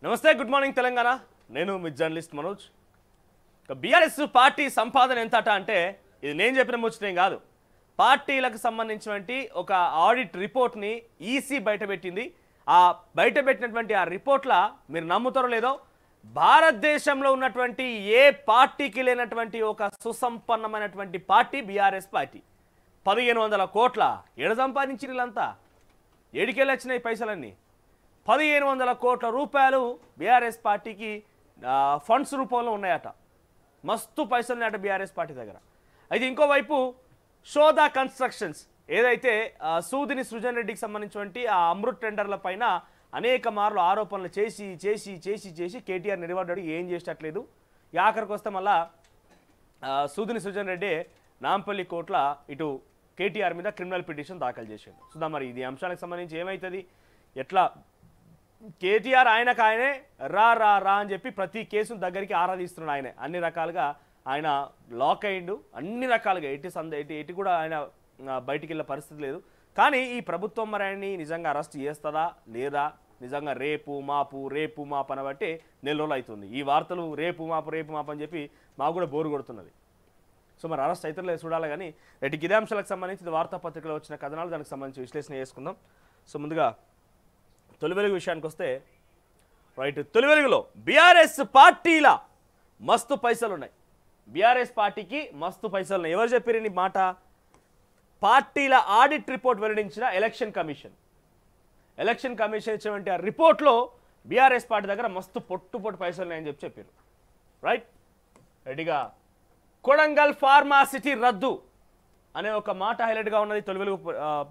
నమస్తే, good morning Telangana. నేను మీ journalist Manoj. BRS party సంపాదన ఎంతట అంటే ఇది నేను చెప్పిన ముచ్చటేం కాదు. పార్టీలకు సంబంధించినటువంటి ఒక ఆడిట్ రిపోర్ట్ని ఈసీ బయటపెట్టింది. ఆ బయటపెట్టినటువంటి ఆ రిపోర్ట్ల మీరు నమ్ముతారో లేదో, భారతదేశంలో ఉన్నటువంటి ఏ పార్టీకి లేనటువంటి ఒక సుసంపన్నమైనటువంటి పార్టీ బీఆర్ఎస్ పార్టీ. 1500 కోట్ల ఏడ సంపాదించి వీళ్ళంతా ఏడికెళ్ళి వచ్చినాయి పైసలన్నీ. 1500 కోట్ల రూపాయలు బీఆర్ఎస్ పార్టీకి ఫండ్స్ రూపంలో ఉన్నాయట. మస్తు పైసలు ఉన్నాయట బీఆర్ఎస్ పార్టీ దగ్గర. అయితే ఇంకోవైపు షోదా కన్స్ట్రక్షన్స్ ఏదైతే సూదిని సృజన్ రెడ్డికి సంబంధించినటువంటి ఆ అమృత్ టెండర్ల పైన అనేక మార్లు ఆరోపణలు చేసి చేసి చేసి చేసి కేటీఆర్ నిలబడ్డాడు, ఏం చేసేటట్లేదు. ఆఖరికి వస్తే మళ్ళా సూదిని సృజన్ రెడ్డి నాంపల్లి కోర్టుల ఇటు కేటీఆర్ మీద క్రిమినల్ పిటిషన్ దాఖలు చేశాడు. చూద్దాం మరి ఇది అంశానికి సంబంధించి ఏమవుతుంది, ఎట్లా కేటీఆర్ ఆయనకు ఆయనే రా రా రా అని చెప్పి ప్రతి కేసును దగ్గరికి ఆరాధిస్తున్నాడు. ఆయనే అన్ని రకాలుగా ఆయన లాక్ అయ్యిండు, అన్ని రకాలుగా ఎటు కూడా ఆయన బయటికి వెళ్ళే పరిస్థితి లేదు. కానీ ఈ ప్రభుత్వం మరి ఆయన్ని నిజంగా అరెస్ట్ చేస్తుందా లేదా, నిజంగా రేపు మాపు అని బట్టి నెల రోజులు అవుతుంది. ఈ వార్తలు రేపు మాపు అని చెప్పి మాకు కూడా బోరు కొడుతున్నది. సో మరి అరెస్ట్ అయితే లేదు చూడాలి. కానీ ఇటు ఇదే అంశాలకు సంబంధించి వార్తాపత్రికలో వచ్చిన కథనాలు దానికి సంబంధించి విశ్లేషణ చేసుకుందాం. సో ముందుగా తొలి వెలుగు విషయానికి వస్తే, రైట్, తొలి వెలుగులో బీఆర్ఎస్ పార్టీల మస్తు పైసలు ఉన్నాయి. బీఆర్ఎస్ పార్టీకి మస్తు పైసలు ఉన్నాయి. ఎవరు చెప్పారు ఈ మాట? పార్టీల ఆడిట్ రిపోర్ట్ వెల్లడించిన ఎలక్షన్ కమిషన్ ఇచ్చినటువంటి ఆ రిపోర్ట్లో బీఆర్ఎస్ పార్టీ దగ్గర మస్తు పొట్టు పైసలు ఉన్నాయని చెప్పారు. రైట్, రెడీగా కొడంగల్ ఫార్మాసిటీ రద్దు అనే ఒక మాట హైలైట్గా ఉన్నది తొలి వెలుగు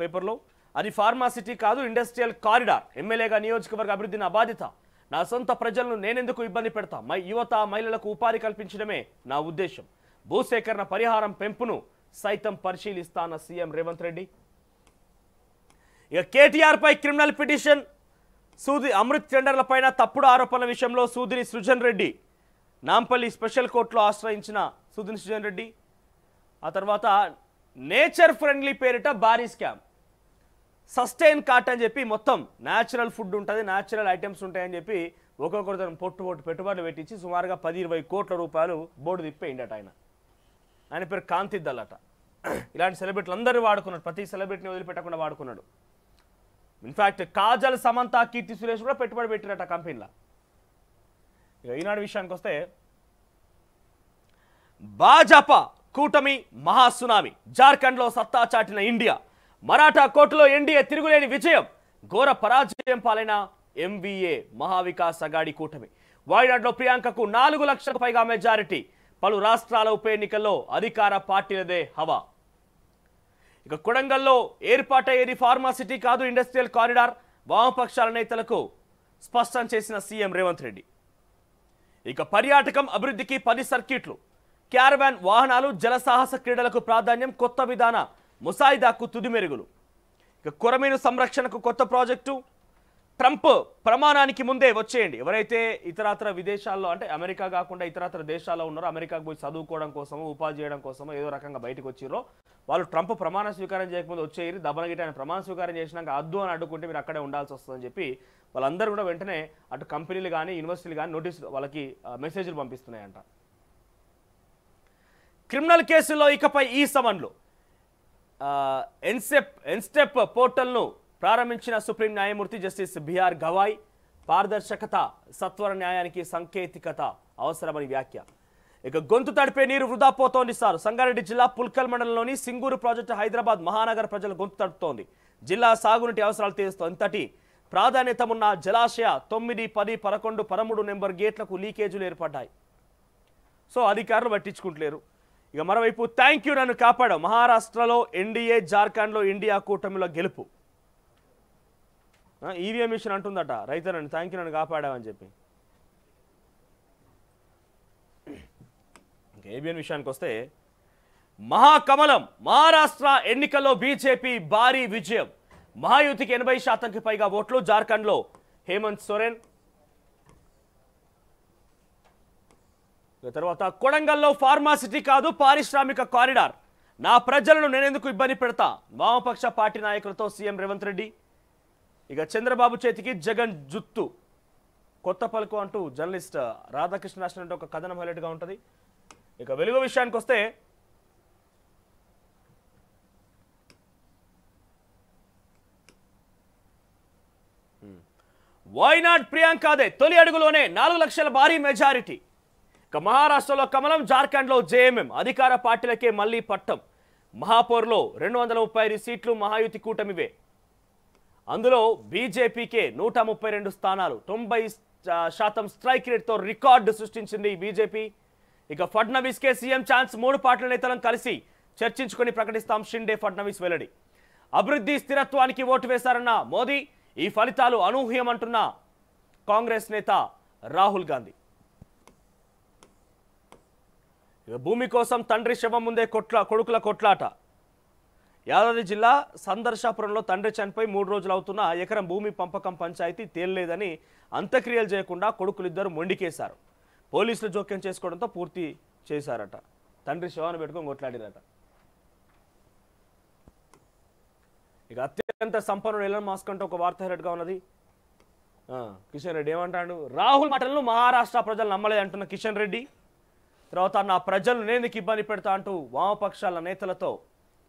పేపర్లో. అది ఫార్మాసిటీ కాదు, ఇండస్ట్రియల్ కారిడార్. ఎమ్మెల్యేగా నియోజకవర్గ అభివృద్ధి నా బాధ్యత. నా సొంత ప్రజలను నేనెందుకు ఇబ్బంది పెడతా? యువత మహిళలకు ఉపాధి కల్పించడమే నా ఉద్దేశం. భూసేకరణ పరిహారం పెంపును సైతం పరిశీలిస్తా అన్న సీఎం రేవంత్ రెడ్డి. ఇక కేటీఆర్ పై క్రిమినల్ పిటిషన్. అమృత్ టెండర్ల పైన తప్పుడు ఆరోపణల విషయంలో సూదిని సృజన్ రెడ్డి నాంపల్లి స్పెషల్ కోర్టులో ఆశ్రయించిన సూదిని సృజన్ రెడ్డి. ఆ తర్వాత నేచర్ ఫ్రెండ్లీ పేరిట భారీ స్కామ్. సస్టైన్ కార్ట్ అని చెప్పి మొత్తం న్యాచురల్ ఫుడ్ ఉంటుంది, న్యాచురల్ ఐటమ్స్ ఉంటాయని చెప్పి ఒక్కొక్కరు పొట్టు పెట్టుబడులు పెట్టించి సుమారుగా 10-20 కోట్ల రూపాయలు బోర్డు తిప్పేయండట. ఆయన పేరు కాంతిద్దల్ అట. ఇలాంటి సెలబ్రిటీలు అందరూ వాడుకున్నాడు, ప్రతి సెలబ్రిటీని వదిలిపెట్టకుండా వాడుకున్నాడు. ఇన్ఫ్యాక్ట్ కాజల్, సమంత, కీర్తి సురేష్ కూడా పెట్టుబడి పెట్టిరట కంపెనీలో. ఇక ఈనాడు విషయానికి వస్తే, భాజపా కూటమి మహాసునామి. జార్ఖండ్లో సత్తా చాటిన ఇండియా. మరాఠా కోర్టులో ఎన్డీఏ తిరుగులేని విజయం. ఘోర పరాజయం పాలైన ఎంవీఏ మహావికాస్ అగాడి కూటమి. వాయినాడులో ప్రియాంకకు 4 లక్షలకు పైగా మెజారిటీ. పలు రాష్ట్రాల ఉప ఎన్నికల్లో అధికార పార్టీలదే హవా. ఇక కొడంగల్లో ఏర్పాటయ్యేది ఫార్మాసిటీ కాదు, ఇండస్ట్రియల్ కారిడార్. వామపక్షాల నేతలకు స్పష్టం చేసిన సీఎం రేవంత్ రెడ్డి. ఇక పర్యాటకం అభివృద్ధికి 10 సర్క్యూట్లు. క్యారవాన్ వాహనాలు, జలసాహస క్రీడలకు ప్రాధాన్యం. కొత్త విధాన ముసాయిదాకు తుది మెరుగులు. ఇక కొరమీను సంరక్షణకు కొత్త ప్రాజెక్టు. ట్రంప్ ప్రమాణానికి ముందే వచ్చేయండి. ఎవరైతే ఇతరత్ర విదేశాల్లో, అంటే అమెరికా కాకుండా ఇతరత్ర దేశాల్లో ఉన్నారో, అమెరికాకు పోయి చదువుకోవడం కోసమో ఉపాధి చేయడం కోసమో ఏదో రకంగా బయటకు వచ్చిర్రో, వాళ్ళు ట్రంప్ ప్రమాణ స్వీకారం చేయకముందు వచ్చేయరు. దబ్బనగిట ఆయన ప్రమాణ స్వీకారం చేసినాక అద్దు అని అడ్డుకుంటే మీరు అక్కడే ఉండాల్సి వస్తుందని చెప్పి వాళ్ళందరూ కూడా వెంటనే అటు కంపెనీలు కానీ యూనివర్సిటీలు కానీ నోటీసులు వాళ్ళకి మెసేజ్లు పంపిస్తున్నాయంట. క్రిమినల్ కేసుల్లో ఇకపై ఈ సమన్లు. ఎన్స్టెప్ పోర్టల్ను ప్రారంభించిన సుప్రీం న్యాయమూర్తి జస్టిస్ బిఆర్ గవాయ్. పారదర్శకత, సత్వర న్యాయానికి సాంకేతికత అవసరమని వ్యాఖ్య. ఇక గొంతు తడిపే నీరు వృధా పోతోంది సార్. సంగారెడ్డి జిల్లా పుల్కల్ మండలంలోని సింగూరు ప్రాజెక్టు హైదరాబాద్ మహానగర ప్రజల గొంతు తడుపుతోంది. జిల్లా సాగునీటి అవసరాలు తీరుస్తోంది. ఇంతటి ప్రాధాన్యత ఉన్న జలాశయ 9, 10, 11, 13 నెంబర్ గేట్లకు లీకేజీలు ఏర్పడ్డాయి. సో అధికారులు పట్టించుకుంటలేరు. ఇక మరోవైపు థ్యాంక్ యూ నన్ను కాపాడావు. మహారాష్ట్రలో ఎన్డీఏ, జార్ఖండ్లో ఇండియా కూటమిలో గెలుపు. ఈవీఎం మిషన్ అంటుందట, రైతులను థ్యాంక్ యూ నన్ను కాపాడావని చెప్పి. ఏబిఎన్ విషయానికి వస్తే, మహాకమలం. మహారాష్ట్ర ఎన్నికల్లో బీజేపీ భారీ విజయం. మహాయుతికి 80%కి పైగా ఓట్లు. జార్ఖండ్లో హేమంత్ సోరెన్. తర్వాత కొడంగల్లో ఫార్మాసిటీ కాదు, పారిశ్రామిక కారిడార్. నా ప్రజలను నేనెందుకు ఇబ్బంది పెడతా? వామపక్ష పార్టీ నాయకులతో సీఎం రేవంత్ రెడ్డి. ఇక చంద్రబాబు చేతికి జగన్ జుత్తు. కొత్త పలుకు అంటూ జర్నలిస్ట్ రాధాకృష్ణ రాసినటువంటి ఒక కథనం హైలైట్గా ఉంటుంది. ఇక వెలుగు విషయానికి వస్తే వాయ్నాడ్ ప్రియాంకదే తొలి అడుగులోనే 4 లక్షల భారీ మెజారిటీ. ఇక మహారాష్ట్రలో కమలం, జార్ఖండ్లో జేఎంఎం అధికార పార్టీలకే మళ్లీ పట్టం. మహాపూర్లో 235 సీట్లు మహాయుతి కూటమివే. అందులో బీజేపీకే 132 స్థానాలు, 90% స్ట్రైక్ రేట్తో రికార్డు సృష్టించింది బీజేపీ. ఇక ఫడ్నవీస్కే సీఎం ఛాన్స్, 3 పార్టీల నేతలను కలిసి చర్చించుకొని ప్రకటిస్తాం, షిండే ఫడ్నవీస్ వెల్లడి. అభివృద్ధి స్థిరత్వానికి ఓటు వేశారన్న మోదీ, ఈ ఫలితాలు అనూహ్యమంటున్న కాంగ్రెస్ నేత రాహుల్ గాంధీ. భూమి కోసం తండ్రి శవం ముందే కొడుకుల కొట్లాట. యాదాద్రి జిల్లా సందర్శాపురంలో తండ్రి చనిపోయి 3 రోజులు అవుతున్న ఎకరం భూమి పంపకం పంచాయతీ తేలలేదని అంత్యక్రియలు చేయకుండా కొడుకులిద్దరు మొండికేశారు. పోలీసులు జోక్యం చేసుకోవడంతో పూర్తి చేశారట. తండ్రి శవాన్ని పెట్టుకొని కొట్లాడిరట. ఇక అత్యంత సంపన్నుడు ఎలన్ మస్క్ అంటూ ఒక వార్త హైలైట్గా ఉన్నది. కిషన్ రెడ్డి ఏమంటాడు? రాహుల్ మాటలను మహారాష్ట్ర ప్రజలు నమ్మలేదు అంటున్న కిషన్ రెడ్డి. తర్వాత నా ప్రజలు నేందుకు ఇబ్బంది పెడతా అంటూ వామపక్షాల నేతలతో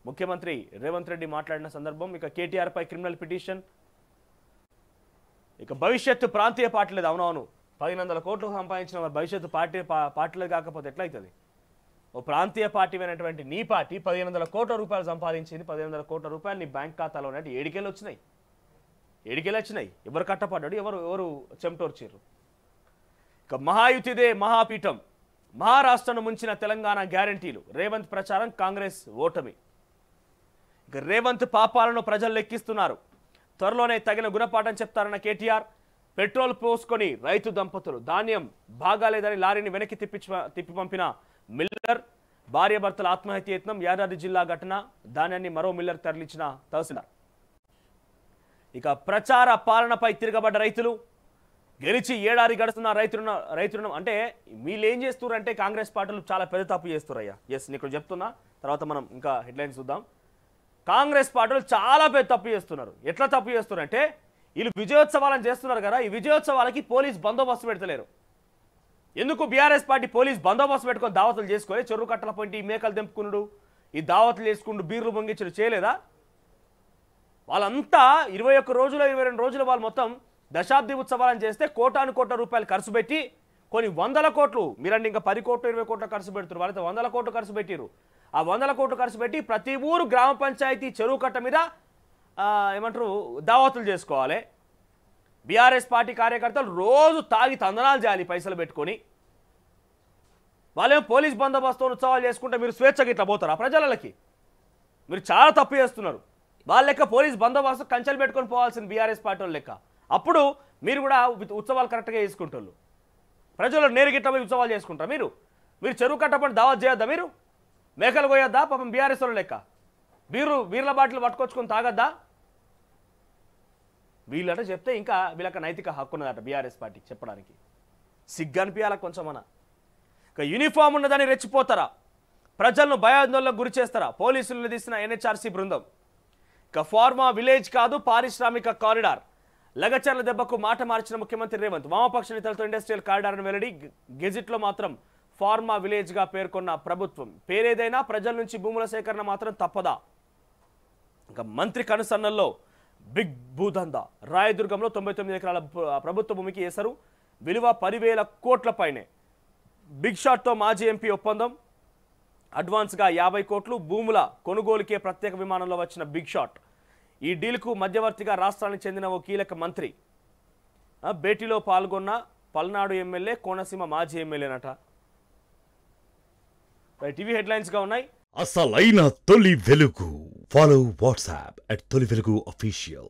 ముఖ్యమంత్రి రేవంత్ రెడ్డి మాట్లాడిన సందర్భం. ఇక కేటీఆర్ పై క్రిమినల్ పిటిషన్. ఇక భవిష్యత్తు ప్రాంతీయ పార్టీలేదు. అవునవును, 1500 కోట్లు సంపాదించిన భవిష్యత్తు పార్టీలేదు కాకపోతే ఎట్లయితుంది? ఓ ప్రాంతీయ పార్టీ అయినటువంటి నీ పార్టీ 1500 కోట్ల రూపాయలు సంపాదించింది. 1500 కోట్ల రూపాయలు నీ బ్యాంక్ ఖాతాలో ఉన్నట్టు ఏడికెళ్ళి వచ్చినాయి. ఎవరు కట్టపడ్డాడు? ఎవరు చెమటోర్చారు? ఇక మహాయుతిదే మహాపీఠం. మహారాష్ట్రను ముంచిన తెలంగాణ గ్యారంటీలు. రేవంత్ ప్రచారం, కాంగ్రెస్ ఓటమి. ఇక రేవంత్ పాపాలను ప్రజలు లెక్కిస్తున్నారు. త్వరలోనే తగిన గుణపాఠం చెప్తారన్న కేటీఆర్. పెట్రోల్ పోసుకొని రైతు దంపతులు. ధాన్యం బాగాలేదని లారీని వెనక్కి తిప్పి పంపిన మిల్లర్. భార్యాభర్తల ఆత్మహత్య యత్నం. యాదాద్రి జిల్లా ఘటన. ధాన్యాన్ని మరో మిల్లర్ తరలించిన తహసీల్దార్. ఇక ప్రచార పాలనపై తిరగబడ్డ రైతులు. గెలిచి ఏడాది గడుస్తున్న రైతులను అంటే వీళ్ళు ఏం చేస్తున్నారంటే కాంగ్రెస్ పార్టీలు చాలా పెద్ద తప్పు చేస్తున్నారయ్యా. ఎస్, నీకు చెప్తున్నా, తర్వాత మనం ఇంకా హెడ్లైన్స్ చూద్దాం. కాంగ్రెస్ పార్టీలు చాలా పెద్ద తప్పు చేస్తున్నారు. ఎట్లా తప్పు చేస్తున్నారంటే వీళ్ళు విజయోత్సవాలను చేస్తున్నారు కదా, ఈ విజయోత్సవాలకి పోలీస్ బందోబస్తు పెడతలేరు. ఎందుకు బీఆర్ఎస్ పార్టీ పోలీస్ బందోబస్తు పెట్టుకొని దావతులు చేసుకోవాలి? చెరువు కట్టల పొంటి మేకలు తెంపుకున్నాడు, ఈ దావతులు చేసుకుంటూ బీర్లు పొంగించడు చేయలేదా? వాళ్ళంతా 21 రోజులు 22 రోజులు వాళ్ళు మొత్తం దశాబ్ది ఉత్సవాలను చేస్తే కోటాను కోట్ల రూపాయలు ఖర్చు పెట్టి కొన్ని 100 కోట్లు, మీరండి ఇంకా 10 కోట్లు 20 కోట్లు ఖర్చు పెడుతున్నారు, వాళ్ళైతే 100 కోట్లు ఖర్చు పెట్టిరు. ఆ 100 కోట్లు ఖర్చు పెట్టి ప్రతి ఊరు గ్రామ పంచాయతీ చెరువు కట్ట మీద ఏమంటారు దావతులు చేసుకోవాలి. బీఆర్ఎస్ పార్టీ కార్యకర్తలు రోజు తాగి తందనాలు చేయాలి పైసలు పెట్టుకొని. వాళ్ళేమో పోలీస్ బందోబస్తు ఉత్సవాలు చేసుకుంటే మీరు స్వేచ్ఛగా ఇట్లా పోతారా ప్రజలకి? మీరు చాలా తప్పు చేస్తున్నారు. వాళ్ళ లెక్క పోలీస్ బందోబస్తు కంచెలు పెట్టుకొని పోవాల్సిన బీఆర్ఎస్ పార్టీ వాళ్ళ లెక్క. అప్పుడు మీరు కూడా ఉత్సవాలు కరెక్ట్గా చేసుకుంటారు. ప్రజలు నేరుగిట్ల పోయి ఉత్సవాలు చేసుకుంటారు. మీరు చెరువు కట్టపడి దావత్ చేయొద్దా? మీరు మేకలు పోయొద్దా? పాపం బీఆర్ఎస్ వాళ్ళ లెక్క బీర్ల బాటిల్ పట్టుకొచ్చుకొని తాగద్దా? వీళ్ళంటే చెప్తే ఇంకా వీళ్ళకి నైతిక హక్కు ఉన్నదట బీఆర్ఎస్ పార్టీకి చెప్పడానికి. సిగ్గు అనిపించాల కొంచెమన్నా. ఇక యూనిఫామ్ ఉన్నదని రెచ్చిపోతారా? ప్రజలను భయాందోళనకు గురి చేస్తారా? పోలీసులు నిలదీసిన ఎన్హెచ్ఆర్సీ బృందం. ఇక ఫార్మా విలేజ్ కాదు పారిశ్రామిక కారిడార్. లగచర్ల దెబ్బకు మాట మార్చిన ముఖ్యమంత్రి రేవంత్. వామపక్ష నేతలతో ఇండస్ట్రియల్ కారిడార్ను వెల్లడి. గెజిట్లో మాత్రం ఫార్మా విలేజ్గా పేర్కొన్న ప్రభుత్వం. పేరేదైనా ప్రజల నుంచి భూముల సేకరణ మాత్రం తప్పదా? ఇక మంత్రి కనుసన్నల్లో బిగ్ భూదందా. రాయదుర్గంలో 99 ఎకరాల ప్రభుత్వ భూమికి ఎసరు. విలువ 10,000 కోట్ల పైనే. బిగ్ షాట్తో మాజీ ఎంపీ ఒప్పందం. అడ్వాన్స్గా 50 కోట్లు. భూముల కొనుగోలుకే ప్రత్యేక విమానంలో వచ్చిన బిగ్ షాట్. ఈ డీల్కు మధ్యవర్తిగా రాష్ట్రానికి చెందిన ఓ కీలక మంత్రి. భేటీలో పాల్గొన్న పల్నాడు ఎమ్మెల్యే, కోనసీమ మాజీ ఎమ్మెల్యేనట. టీవీ హెడ్లైన్స్గా ఉన్నాయి. అసలైన తొలి వెలుగు. ఫాలో వాట్సాప్ @తొలి వెలుగు official.